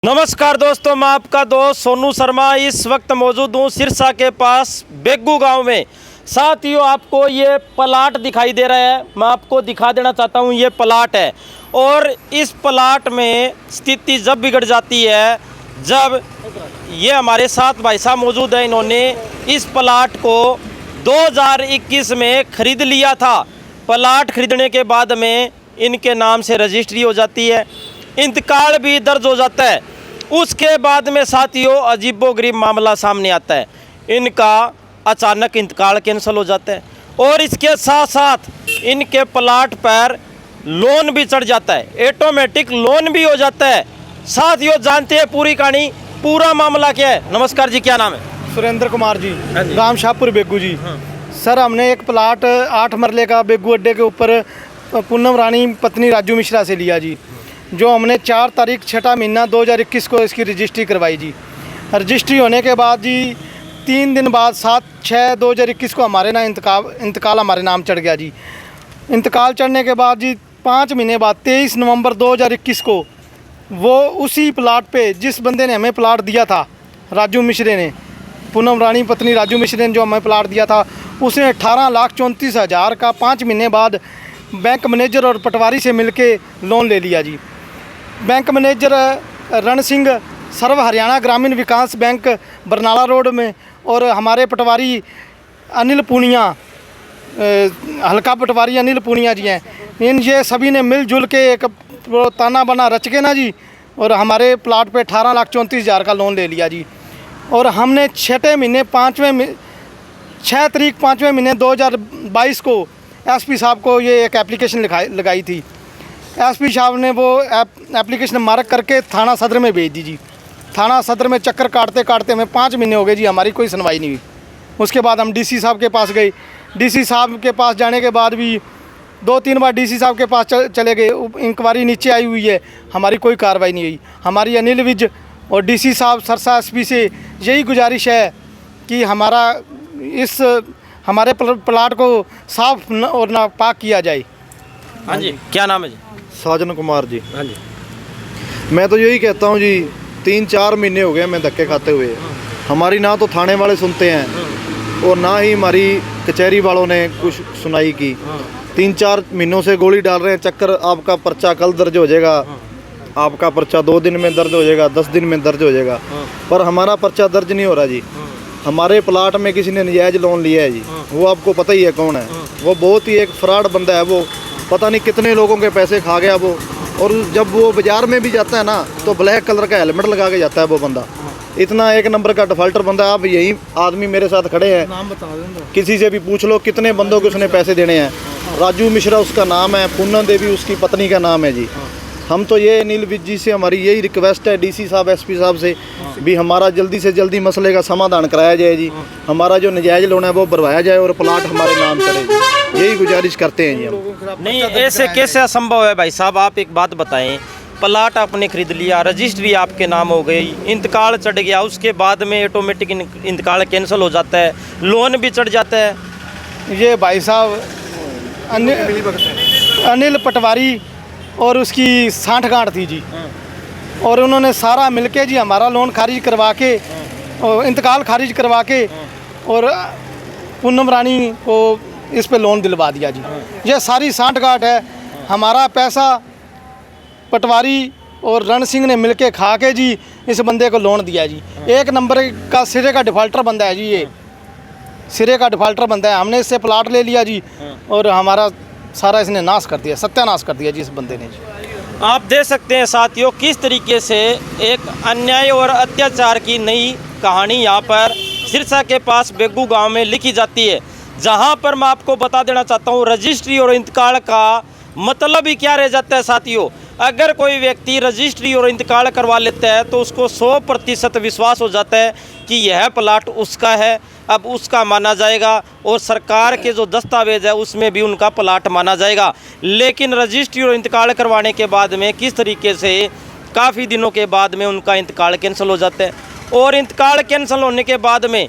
नमस्कार दोस्तों, मैं आपका दोस्त सोनू शर्मा इस वक्त मौजूद हूँ सिरसा के पास बेग्गू गांव में। साथियों, आपको ये प्लाट दिखाई दे रहा है, मैं आपको दिखा देना चाहता हूँ। ये प्लाट है और इस प्लाट में स्थिति जब बिगड़ जाती है, जब ये हमारे साथ भाई साहब मौजूद हैं। इन्होंने इस प्लाट को 2021 में ख़रीद लिया था। प्लाट खरीदने के बाद में इनके नाम से रजिस्ट्री हो जाती है, इंतकाल भी दर्ज हो जाता है। उसके बाद में साथियों अजीबोगरीब मामला सामने आता है, इनका अचानक इंतकाल कैंसिल हो जाता है और इसके साथ साथ इनके प्लाट पर लोन भी चढ़ जाता है, ऑटोमेटिक लोन भी हो जाता है। साथियों जानते हैं पूरी कहानी, पूरा मामला क्या है। नमस्कार जी, क्या नाम है? सुरेंद्र कुमार जी, गांव शाहपुर बेग्गू जी। सर, हमने एक प्लाट 8 मरले का बेग्गू अड्डे के ऊपर पूनम रानी पत्नी राजू मिश्रा से लिया जी, जो हमने 4 तारीख 6 महीना 2021 को इसकी रजिस्ट्री करवाई जी। रजिस्ट्री होने के बाद जी 3 दिन बाद 7/6/2021 को हमारे ना इंतकाल हमारे नाम चढ़ गया जी। इंतकाल चढ़ने के बाद जी 5 महीने बाद 23 नवंबर 2021 को वो उसी प्लाट पे जिस बंदे ने हमें प्लाट दिया था, राजू मिश्रे ने, पूनम रानी पत्नी राजू मिश्रे ने जो हमें प्लाट दिया था, उसने 18,34,000 का 5 महीने बाद बैंक मैनेजर और पटवारी से मिलके लोन ले लिया जी। बैंक मैनेजर रण सिंह, सर्व हरियाणा ग्रामीण विकास बैंक, बरनाला रोड में, और हमारे पटवारी अनिल पूनिया, हल्का पटवारी अनिल पूनिया जी हैं। ये सभी ने मिलजुल के एक ताना बना रच के ना जी, और हमारे प्लाट पे 18,34,000 का लोन ले लिया जी। और हमने 6 तारीख 5वें महीने 2022 को एसपी साहब को ये एक एप्लीकेशन लगाई थी। एसपी साहब ने वो एप्लीकेशन मार्क करके थाना सदर में भेज दी जी। थाना सदर में चक्कर काटते काटते हमें 5 महीने हो गए जी, हमारी कोई सुनवाई नहीं हुई। उसके बाद हम डीसी साहब के पास गए। डीसी साहब के पास जाने के बाद भी 2-3 बार डीसी साहब के पास चले गए। इंक्वायरी नीचे आई हुई है, हमारी कोई कार्रवाई नहीं हुई। हमारी अनिल विज और डीसी साहब सरसा एसपी से यही गुजारिश है कि हमारे प्लाट को साफ और नापाक किया जाए। हाँ जी, क्या नाम है जी? साजन कुमार जी। हाँ जी, मैं तो यही कहता हूँ जी, 3-4 महीने हो गए मैं धक्के खाते हुए। हमारी ना तो थाने वाले सुनते हैं और ना ही हमारी कचहरी वालों ने कुछ सुनाई की। 3-4 महीनों से गोली डाल रहे हैं चक्कर, आपका पर्चा कल दर्ज हो जाएगा, आपका पर्चा 2 दिन में दर्ज हो जाएगा, 10 दिन में दर्ज हो जाएगा, पर हमारा पर्चा दर्ज नहीं हो रहा जी। हमारे प्लाट में किसी ने नजायज़ लोन लिया है जी, वो आपको पता ही है कौन है। वो बहुत ही एक फ्रॉड बंदा है, वो पता नहीं कितने लोगों के पैसे खा गया वो। और जब वो बाज़ार में भी जाता है ना, तो ब्लैक कलर का हेलमेट लगा के जाता है वो बंदा। इतना एक नंबर का डिफाल्टर बंदा है। आप यही आदमी मेरे साथ खड़े हैं, नाम बता दें, किसी से भी पूछ लो कितने बंदों को उसने पैसे देने हैं। राजू मिश्रा उसका नाम है, पूनम देवी उसकी पत्नी का नाम है जी। हम तो ये अनिल विज जी से हमारी यही रिक्वेस्ट है, डीसी साहब एसपी साहब से भी हमारा जल्दी से जल्दी मसले का समाधान कराया जाए जी। हमारा जो नजायज़ लोन है वो भरवाया जाए और प्लाट हमारे नाम करे जी, यही गुजारिश करते हैं जी हम। नहीं, ऐसे कैसे असंभव है भाई साहब? आप एक बात बताएं, प्लाट आपने खरीद लिया, रजिस्ट्री आपके नाम हो गई, इंतकाल चढ़ गया, उसके बाद में ऑटोमेटिक इंतकाल कैंसिल हो जाता है, लोन भी चढ़ जाता है। ये भाई साहब अनिल पटवारी और उसकी साठगांठ थी जी, और उन्होंने सारा मिलके जी हमारा लोन खारिज करवा के और इंतकाल खारिज करवा के और पूनम रानी को इस पे लोन दिलवा दिया जी। ये सारी साठगांठ है। हमारा पैसा पटवारी और रण सिंह ने मिलके खा के जी इस बंदे को लोन दिया जी। एक नंबर का सिरे का डिफ़ाल्टर बंदा है जी, ये सिरे का डिफ़ाल्टर बंदा है। हमने इससे प्लाट ले लिया जी और हमारा सारा इसने नाश कर दिया, सत्यानाश कर दिया जी इस बंदे ने जी। आप देख सकते हैं साथियों, किस तरीके से एक अन्याय और अत्याचार की नई कहानी यहाँ पर सिरसा के पास बेग्गू गांव में लिखी जाती है। जहाँ पर मैं आपको बता देना चाहता हूँ, रजिस्ट्री और इंतकाल का मतलब ही क्या रह जाता है साथियों। अगर कोई व्यक्ति रजिस्ट्री और इंतकाल करवा लेता है तो उसको 100% विश्वास हो जाता है कि यह प्लाट उसका है, अब उसका माना जाएगा और सरकार के जो दस्तावेज है उसमें भी उनका प्लाट माना जाएगा। लेकिन रजिस्ट्री और इंतकाल करवाने के बाद में किस तरीके से काफ़ी दिनों के बाद में उनका इंतकाल कैंसिल हो जाता है, और इंतकाल कैंसिल होने के बाद में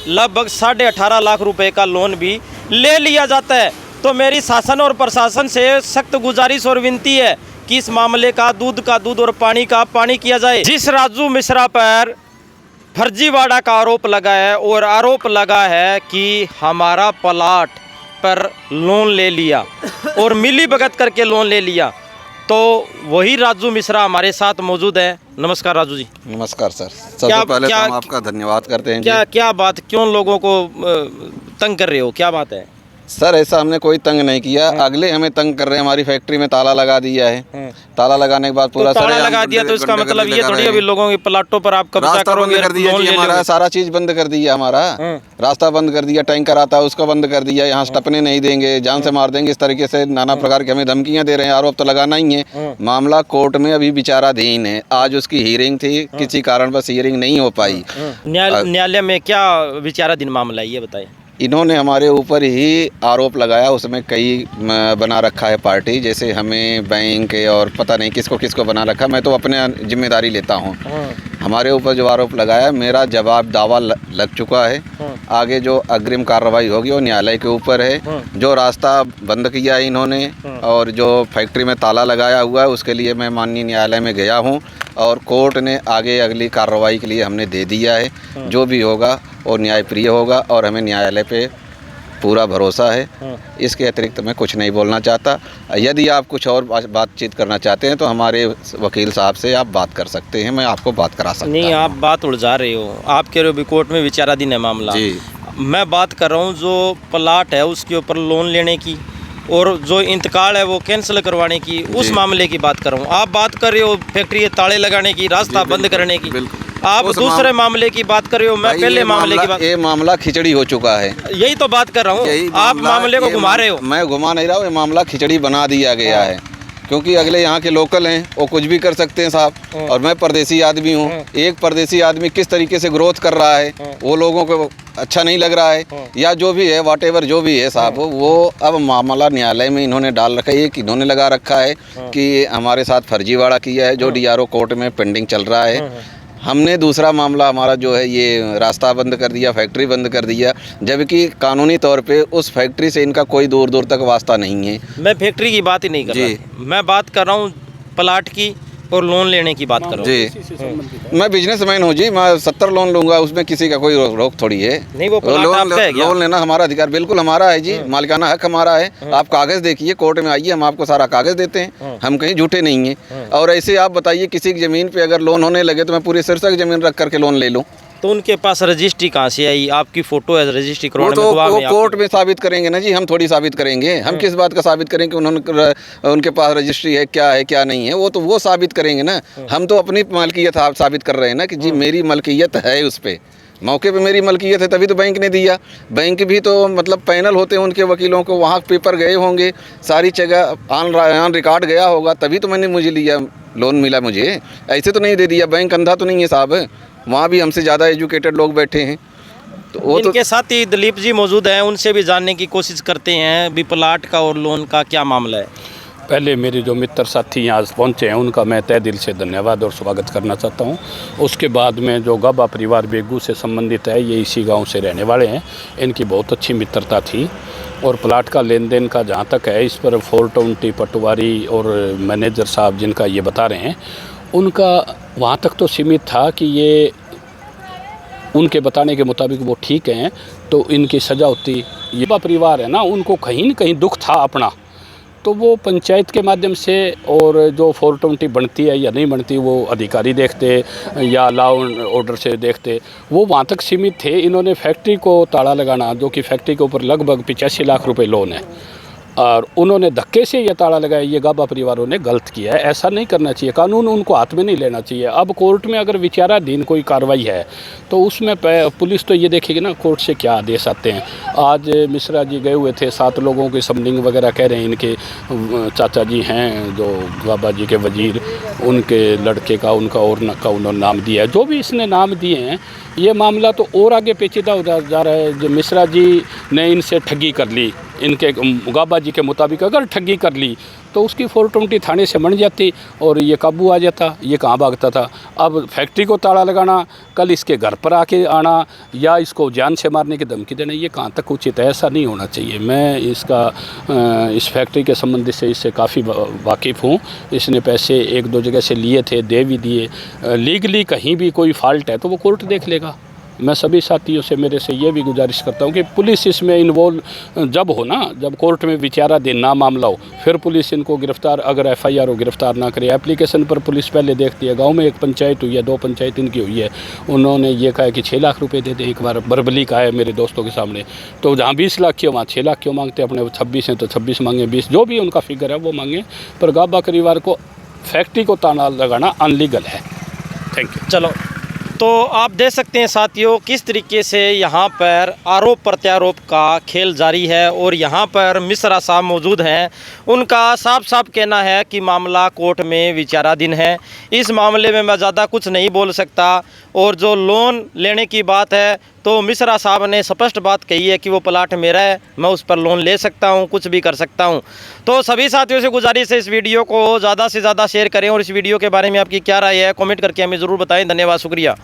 लगभग 18.5 लाख रुपए का लोन भी ले लिया जाता है। तो मेरी शासन और प्रशासन से सख्त गुजारिश और विनती है किस मामले का दूध और पानी का पानी किया जाए। जिस राजू मिश्रा पर फर्जीवाड़ा का आरोप लगा है और आरोप लगा है कि हमारा प्लाट पर लोन ले लिया और मिली भगत करके लोन ले लिया, तो वही राजू मिश्रा हमारे साथ मौजूद है। नमस्कार राजू जी। नमस्कार सर, सबसे पहले तो हम आपका धन्यवाद करते हैं जी। क्या बात, क्यों लोगों को तंग कर रहे हो, क्या बात है? सर ऐसा हमने कोई तंग नहीं किया, अगले हमें तंग कर रहे हैं। हमारी फैक्ट्री में ताला लगा दिया है, ताला लगाने के बाद पूरा ताला लगा दिया तो इसका मतलब ये थोड़ी अभी लोगों के प्लाटों पर आप कब्जा करोगे, कर दिया जी। हमारा सारा चीज बंद कर दिया, हमारा रास्ता बंद कर दिया, टैंकर आता है उसका बंद कर दिया, यहाँ टपने नहीं देंगे, जान से मार देंगे, इस तरीके से नाना प्रकार की हमें धमकियां दे रहे हैं। आरोप तो लगाना ही है। मामला कोर्ट में अभी विचाराधीन है। आज उसकी हियरिंग थी, किसी कारण बस हियरिंग नहीं हो पाई। न्यायालय में क्या विचाराधीन मामला है ये बताइए। इन्होंने हमारे ऊपर ही आरोप लगाया, उसमें कई बना रखा है पार्टी, जैसे हमें बैंक और पता नहीं किसको किसको बना रखा। मैं तो अपने जिम्मेदारी लेता हूँ। हमारे ऊपर जो आरोप लगाया, मेरा जवाब दावा लग चुका है। आगे जो अग्रिम कार्रवाई होगी वो न्यायालय के ऊपर है। जो रास्ता बंद किया है इन्होंने और जो फैक्ट्री में ताला लगाया हुआ है, उसके लिए मैं माननीय न्यायालय में गया हूँ और कोर्ट ने आगे अगली कार्रवाई के लिए हमने दे दिया है। जो भी होगा वो न्यायप्रिय होगा और हमें न्यायालय पे पूरा भरोसा है। इसके अतिरिक्त मैं कुछ नहीं बोलना चाहता। यदि आप कुछ और बातचीत करना चाहते हैं तो हमारे वकील साहब से आप बात कर सकते हैं, मैं आपको बात करा सकता हूं। नहीं, आप बात उलझा रहे हो। आप कह रहे हो भी कोर्ट में विचाराधीन है मामला जी। मैं बात कर रहा हूँ जो प्लाट है उसके ऊपर लोन लेने की और जो इंतकाल है वो कैंसिल करवाने की, उस मामले की बात कर रहा हूँ। आप बात कर रहे हो फैक्ट्री के ताले लगाने की, रास्ता बंद करने की। आप दूसरे मामले की बात कर रहे हो, मैं पहले मामले की बात। ये मामला खिचड़ी हो चुका है, यही तो बात कर रहा हूँ। आप मामले को घुमा रहे हो। मैं घुमा नहीं रहा हूँ, ये मामला खिचड़ी बना दिया गया है क्योंकि अगले यहाँ के लोकल हैं, वो कुछ भी कर सकते हैं साहब, और मैं परदेसी आदमी हूँ। एक परदेसी आदमी किस तरीके से ग्रोथ कर रहा है वो लोगों को अच्छा नहीं लग रहा है, या जो भी है व्हाटएवर जो भी है साहब, वो अब मामला न्यायालय में इन्होंने डाल रखा है। एक इन्होंने लगा रखा है कि हमारे साथ फर्जीवाड़ा किया है, जो DRO कोर्ट में पेंडिंग चल रहा है। हमने दूसरा मामला हमारा जो है ये रास्ता बंद कर दिया, फैक्ट्री बंद कर दिया, जबकि कानूनी तौर पे उस फैक्ट्री से इनका कोई दूर दूर तक वास्ता नहीं है। मैं फैक्ट्री की बात ही नहीं कर रहा, मैं बात कर रहा हूँ प्लाट की और लोन लेने की बात कर रहा हूँ जी। मैं बिजनेसमैन हूँ जी, मैं 70 लोन लूँगा, उसमें किसी का कोई रोक थोड़ी है। नहीं, वो लोन लेना हमारा अधिकार बिल्कुल हमारा है जी, मालिकाना हक हमारा है। आप कागज़ देखिए, कोर्ट में आइए, हम आपको सारा कागज़ देते हैं, हम कहीं झूठे नहीं हैं। और ऐसे आप बताइए किसी की ज़मीन पे अगर लोन होने लगे तो मैं पूरे शीर्षक ज़मीन रख करके लोन ले लूँ। तो उनके पास रजिस्ट्री कहाँ से आई? आपकी फोटो है रजिस्ट्री करवाने में, वो कोर्ट में साबित करेंगे ना जी, हम थोड़ी साबित करेंगे। हम किस बात का साबित करेंगे उन्होंने उनके पास रजिस्ट्री है क्या नहीं है, वो तो वो साबित करेंगे ना। हम तो अपनी मलकियत साबित कर रहे हैं ना कि जी मेरी मलकियत है, उस पर मौके पे मेरी मलकियत है, तभी तो बैंक ने दिया। बैंक भी तो मतलब पैनल होते हैं उनके वकीलों को, वहाँ पेपर गए होंगे, सारी जगह ऑन रिकॉर्ड गया होगा, तभी तो मुझे लिया, लोन मिला मुझे। ऐसे तो नहीं दे दिया, बैंक अंधा तो नहीं है साहब, वहाँ भी हमसे ज़्यादा एजुकेटेड लोग बैठे हैं। तो वो इनके साथ ही दिलीप जी मौजूद हैं, उनसे भी जानने की कोशिश करते हैं भी प्लाट का और लोन का क्या मामला है। पहले मेरे जो मित्र साथी यहाँ पहुँचे हैं उनका मैं तहे दिल से धन्यवाद और स्वागत करना चाहता हूँ। उसके बाद में जो गाबा परिवार बेगू से संबंधित है, ये इसी गांव से रहने वाले हैं, इनकी बहुत अच्छी मित्रता थी। और प्लाट का लेन देन का जहाँ तक है, इस पर 420 पटवारी और मैनेजर साहब जिनका ये बता रहे हैं, उनका वहाँ तक तो सीमित था कि ये उनके बताने के मुताबिक वो ठीक हैं तो इनकी सज़ा होती। ये परिवार है ना, उनको कहीं न कहीं दुख था अपना, तो वो पंचायत के माध्यम से और जो 420 बनती है या नहीं बनती वो अधिकारी देखते या लॉ ऑर्डर से देखते, वो वहाँ तक सीमित थे। इन्होंने फैक्ट्री को ताला लगाना, जो कि फैक्ट्री के ऊपर लगभग 85 लाख रुपए लोन है, और उन्होंने धक्के से ये ताला लगाया। ये गाबा परिवारों ने गलत किया है, ऐसा नहीं करना चाहिए, कानून उनको हाथ में नहीं लेना चाहिए। अब कोर्ट में अगर विचाराधीन कोई कार्रवाई है तो उसमें पुलिस तो ये देखेगी ना कोर्ट से क्या आदेश आते हैं। आज मिश्रा जी गए हुए थे, 7 लोगों की समनिंग वगैरह कह रहे हैं, इनके चाचा जी हैं जो गाबा जी के वजीर, उनके लड़के का उनका और का उन्होंने नाम दिया है। जो भी इसने नाम दिए हैं, ये मामला तो और आगे पेचीदा हो जा रहा है। जो मिश्रा जी ने इनसे ठगी कर ली, इनके गाबा जी के मुताबिक अगर ठगी कर ली तो उसकी 420 थाने से बन जाती और ये काबू आ जाता, ये कहाँ भागता था। अब फैक्ट्री को ताला लगाना, कल इसके घर पर आके आना या इसको जान से मारने की धमकी देना, ये कहाँ तक उचित है? ऐसा नहीं होना चाहिए। मैं इस फैक्ट्री के संबंध से इससे काफ़ी वाकिफ़ हूँ। इसने पैसे एक दो जगह से लिए थे, दे भी दिए। लीगली कहीं भी कोई फॉल्ट है तो वो कोर्ट देख लेगा। मैं सभी साथियों से मेरे से ये भी गुजारिश करता हूँ कि पुलिस इसमें इन्वॉल्व जब हो ना, जब कोर्ट में विचारा दिन ना मामला हो, फिर पुलिस इनको गिरफ्तार, अगर एफआईआर हो गिरफ्तार ना करे। एप्लीकेशन पर पुलिस पहले देखती है। गांव में एक पंचायत हुई है, 2 पंचायत इनकी हुई है, उन्होंने ये कहा कि 6 लाख रुपए दे दें। एक बार बरबली का है मेरे दोस्तों के सामने, तो जहाँ 20 लाख क्यों वहाँ 6 लाख क्यों मांगते? अपने 26 हैं तो 26 मांगे, 20 जो भी उनका फिगर है वो मांगे। पर गाबा परिवार को फैक्ट्री को ताला लगाना अनलीगल है। Thank you. चलो, तो आप देख सकते हैं साथियों किस तरीके से यहाँ पर आरोप प्रत्यारोप का खेल जारी है। और यहाँ पर मिश्रा साहब मौजूद हैं, उनका साफ साफ कहना है कि मामला कोर्ट में विचाराधीन है। इस मामले में मैं ज़्यादा कुछ नहीं बोल सकता। और जो लोन लेने की बात है तो मिश्रा साहब ने स्पष्ट बात कही है कि वो प्लाट मेरा है, मैं उस पर लोन ले सकता हूँ, कुछ भी कर सकता हूँ। तो सभी साथियों से गुजारिश है इस वीडियो को ज़्यादा से ज़्यादा शेयर करें और इस वीडियो के बारे में आपकी क्या राय है कमेंट करके हमें ज़रूर बताएं। धन्यवाद, शुक्रिया।